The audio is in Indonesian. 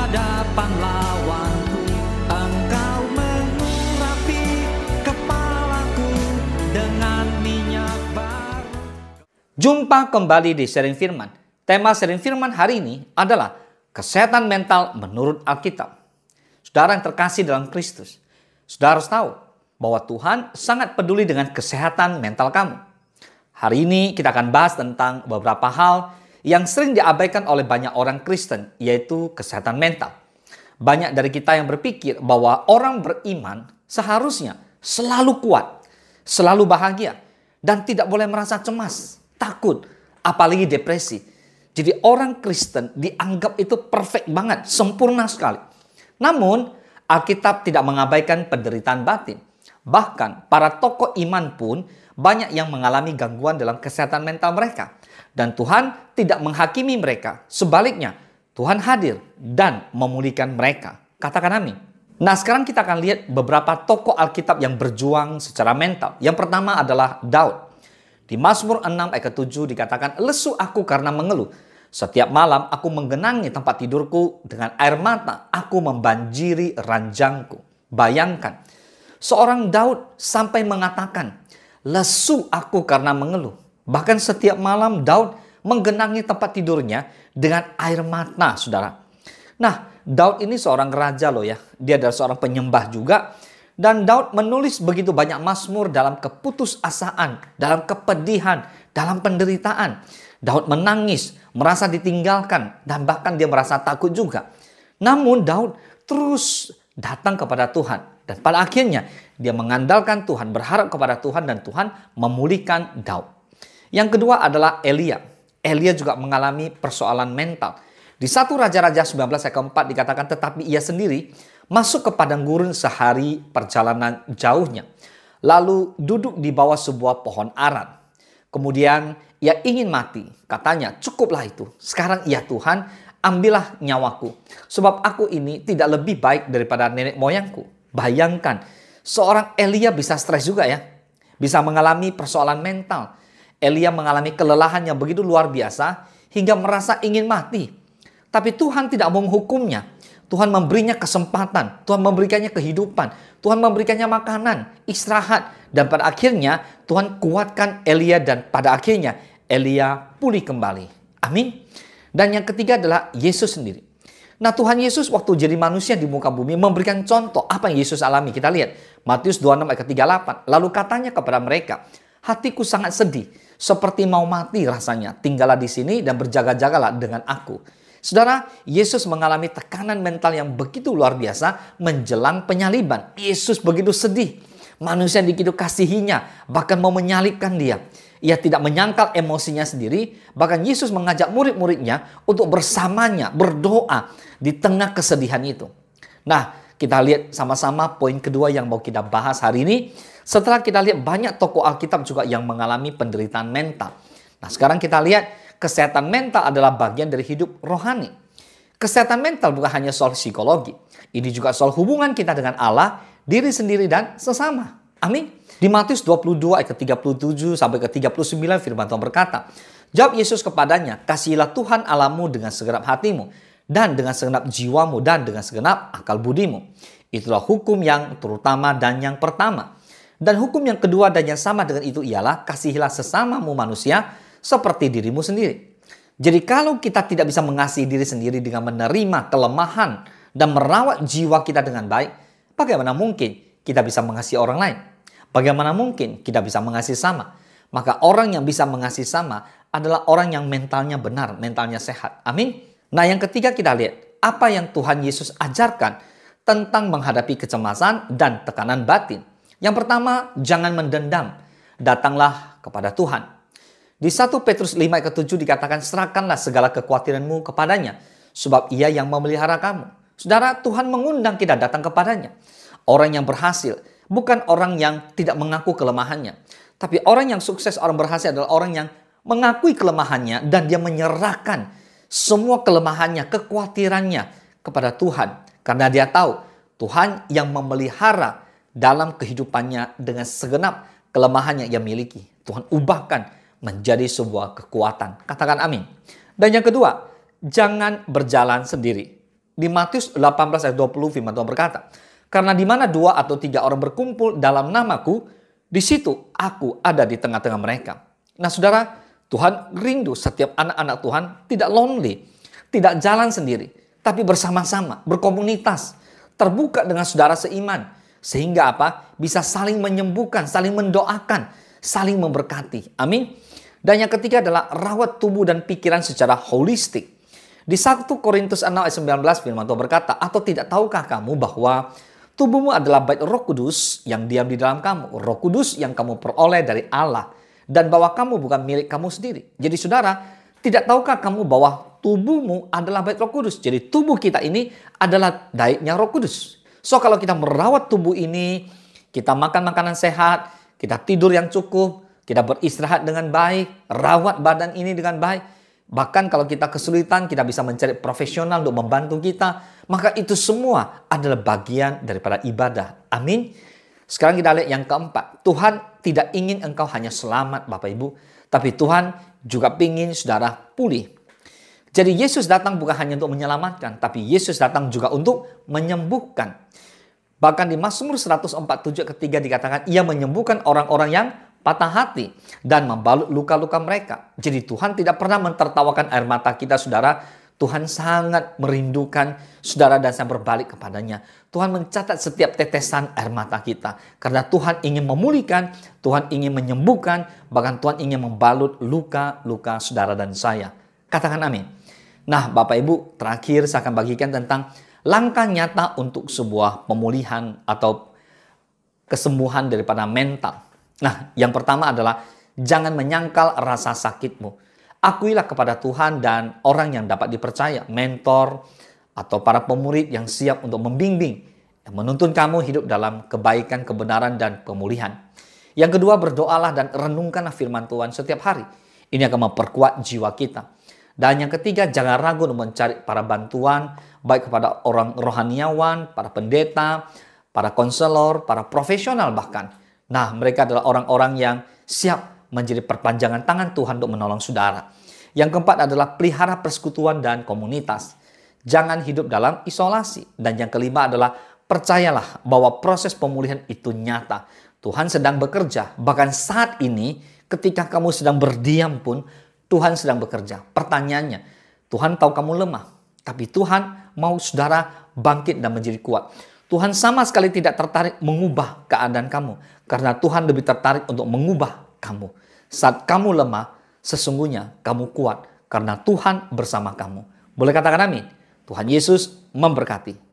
hadapan lawanku, Engkau mengurapi kepalaku dengan minyak baru. Jumpa kembali di Sharing Firman. Tema Sharing Firman hari ini adalah kesehatan mental menurut Alkitab. Saudara yang terkasih dalam Kristus, saudara harus tahu bahwa Tuhan sangat peduli dengan kesehatan mental kamu. Hari ini kita akan bahas tentang beberapa hal yang sering diabaikan oleh banyak orang Kristen, yaitu kesehatan mental. Banyak dari kita yang berpikir bahwa orang beriman seharusnya selalu kuat, selalu bahagia, dan tidak boleh merasa cemas, takut, apalagi depresi. Jadi orang Kristen dianggap itu perfect banget, sempurna sekali. Namun, Alkitab tidak mengabaikan penderitaan batin. Bahkan, para tokoh iman pun banyak yang mengalami gangguan dalam kesehatan mental mereka. Dan Tuhan tidak menghakimi mereka. Sebaliknya, Tuhan hadir dan memulihkan mereka. Katakan amin. Nah, sekarang kita akan lihat beberapa tokoh Alkitab yang berjuang secara mental. Yang pertama adalah Daud. Di Mazmur 6 ayat 7 dikatakan, "Lesu aku karena mengeluh. Setiap malam aku menggenangi tempat tidurku, dengan air mata aku membanjiri ranjangku." Bayangkan, seorang Daud sampai mengatakan, "Lesu aku karena mengeluh." Bahkan setiap malam Daud menggenangi tempat tidurnya dengan air mata, saudara. Nah, Daud ini seorang raja loh ya. Dia adalah seorang penyembah juga. Dan Daud menulis begitu banyak mazmur dalam keputusasaan, dalam kepedihan, dalam penderitaan. Daud menangis, merasa ditinggalkan, dan bahkan dia merasa takut juga. Namun Daud terus datang kepada Tuhan. Dan pada akhirnya dia mengandalkan Tuhan, berharap kepada Tuhan, dan Tuhan memulihkan Daud. Yang kedua adalah Elia. Elia juga mengalami persoalan mental. Di 1 Raja-Raja 19 ayat keempat dikatakan, "Tetapi ia sendiri masuk ke padang gurun sehari perjalanan jauhnya. Lalu duduk di bawah sebuah pohon aran. Kemudian ia ingin mati. Katanya, cukuplah itu. Sekarang ya Tuhan, ambillah nyawaku. Sebab aku ini tidak lebih baik daripada nenek moyangku." Bayangkan, seorang Elia bisa stres juga ya. Bisa mengalami persoalan mental. Elia mengalami kelelahan yang begitu luar biasa hingga merasa ingin mati. Tapi Tuhan tidak menghukumnya. Tuhan memberinya kesempatan. Tuhan memberikannya kehidupan. Tuhan memberikannya makanan, istirahat. Dan pada akhirnya Tuhan kuatkan Elia dan pada akhirnya Elia pulih kembali. Amin. Dan yang ketiga adalah Yesus sendiri. Nah, Tuhan Yesus waktu jadi manusia di muka bumi memberikan contoh apa yang Yesus alami. Kita lihat Matius 26 ayat 38. Lalu katanya kepada mereka, "Hatiku sangat sedih, seperti mau mati rasanya. Tinggallah di sini dan berjaga-jagalah dengan aku." Saudara, Yesus mengalami tekanan mental yang begitu luar biasa menjelang penyaliban. Yesus begitu sedih. Manusia yang begitu kasihinya bahkan mau menyalibkan dia. Ia tidak menyangkal emosinya sendiri. Bahkan Yesus mengajak murid-muridnya untuk bersamanya berdoa di tengah kesedihan itu. Nah, kita lihat sama-sama poin kedua yang mau kita bahas hari ini. Setelah kita lihat banyak tokoh Alkitab juga yang mengalami penderitaan mental. Nah, sekarang kita lihat kesehatan mental adalah bagian dari hidup rohani. Kesehatan mental bukan hanya soal psikologi. Ini juga soal hubungan kita dengan Allah, diri sendiri, dan sesama. Amin. Di Matius 22 ayat ke-37 sampai ke-39 firman Tuhan berkata, "Jawab Yesus kepadanya, kasihilah Tuhan Allahmu dengan segenap hatimu, dan dengan segenap jiwamu, dan dengan segenap akal budimu. Itulah hukum yang terutama dan yang pertama. Dan hukum yang kedua dan yang sama dengan itu ialah, kasihilah sesamamu manusia seperti dirimu sendiri." Jadi kalau kita tidak bisa mengasihi diri sendiri dengan menerima kelemahan dan merawat jiwa kita dengan baik, bagaimana mungkin kita bisa mengasihi orang lain? Bagaimana mungkin kita bisa mengasihi sama? Maka orang yang bisa mengasihi sama adalah orang yang mentalnya benar, mentalnya sehat. Amin. Nah, yang ketiga kita lihat apa yang Tuhan Yesus ajarkan tentang menghadapi kecemasan dan tekanan batin. Yang pertama, jangan mendendam. Datanglah kepada Tuhan. Di 1 Petrus 5 ayat ke-7 dikatakan, "Serahkanlah segala kekhawatiranmu kepadanya, sebab ia yang memelihara kamu." Saudara, Tuhan mengundang kita datang kepadanya. Orang yang berhasil bukan orang yang tidak mengaku kelemahannya. Tapi orang yang sukses, orang berhasil adalah orang yang mengakui kelemahannya dan dia menyerahkan semua kelemahannya, kekhawatirannya kepada Tuhan. Karena dia tahu Tuhan yang memelihara dalam kehidupannya dengan segenap kelemahannya yang miliki. Tuhan ubahkan menjadi sebuah kekuatan. Katakan amin. Dan yang kedua, jangan berjalan sendiri. Di Matius 18 ayat 20 firman Tuhan berkata, karena di mana 2 atau 3 orang berkumpul dalam namaku, di situ aku ada di tengah-tengah mereka. Nah saudara, Tuhan rindu setiap anak-anak Tuhan tidak lonely, tidak jalan sendiri, tapi bersama-sama, berkomunitas, terbuka dengan saudara seiman. Sehingga apa? Bisa saling menyembuhkan, saling mendoakan, saling memberkati. Amin. Dan yang ketiga adalah rawat tubuh dan pikiran secara holistik. Di 1 Korintus 6 ayat 19 firman Tuhan berkata, atau tidak tahukah kamu bahwa tubuhmu adalah bait Roh Kudus yang diam di dalam kamu, Roh Kudus yang kamu peroleh dari Allah, dan bahwa kamu bukan milik kamu sendiri. Jadi saudara, tidak tahukah kamu bahwa tubuhmu adalah bait Roh Kudus? Jadi tubuh kita ini adalah baitnya Roh Kudus. So kalau kita merawat tubuh ini, kita makan makanan sehat, kita tidur yang cukup, kita beristirahat dengan baik, rawat badan ini dengan baik. Bahkan kalau kita kesulitan, kita bisa mencari profesional untuk membantu kita. Maka itu semua adalah bagian daripada ibadah. Amin. Sekarang kita lihat yang keempat. Tuhan tidak ingin engkau hanya selamat Bapak Ibu. Tapi Tuhan juga ingin saudara pulih. Jadi Yesus datang bukan hanya untuk menyelamatkan. Tapi Yesus datang juga untuk menyembuhkan. Bahkan di Mazmur 147 ketiga dikatakan, ia menyembuhkan orang-orang yang patah hati dan membalut luka-luka mereka. Jadi Tuhan tidak pernah mentertawakan air mata kita saudara. Tuhan sangat merindukan saudara dan saya berbalik kepadanya. Tuhan mencatat setiap tetesan air mata kita. Karena Tuhan ingin memulihkan, Tuhan ingin menyembuhkan, bahkan Tuhan ingin membalut luka-luka saudara dan saya. Katakan amin. Nah Bapak Ibu, terakhir saya akan bagikan tentang langkah nyata untuk sebuah pemulihan atau kesembuhan daripada mental. Nah, yang pertama adalah jangan menyangkal rasa sakitmu. Akuilah kepada Tuhan dan orang yang dapat dipercaya, mentor atau para pemurid yang siap untuk membimbing, yang menuntun kamu hidup dalam kebaikan, kebenaran, dan pemulihan. Yang kedua, berdoalah dan renungkanlah firman Tuhan setiap hari. Ini akan memperkuat jiwa kita. Dan yang ketiga, jangan ragu untuk mencari para bantuan, baik kepada orang rohaniawan, para pendeta, para konselor, para profesional bahkan. Nah, mereka adalah orang-orang yang siap menjadi perpanjangan tangan Tuhan untuk menolong saudara. Yang keempat adalah pelihara persekutuan dan komunitas. Jangan hidup dalam isolasi. Dan yang kelima adalah percayalah bahwa proses pemulihan itu nyata. Tuhan sedang bekerja. Bahkan saat ini ketika kamu sedang berdiam pun Tuhan sedang bekerja. Pertanyaannya, Tuhan tahu kamu lemah. Tapi Tuhan mau saudara bangkit dan menjadi kuat. Tuhan sama sekali tidak tertarik mengubah keadaan kamu. Karena Tuhan lebih tertarik untuk mengubah kamu. Saat kamu lemah, sesungguhnya kamu kuat. Karena Tuhan bersama kamu. Boleh katakan amin? Tuhan Yesus memberkati.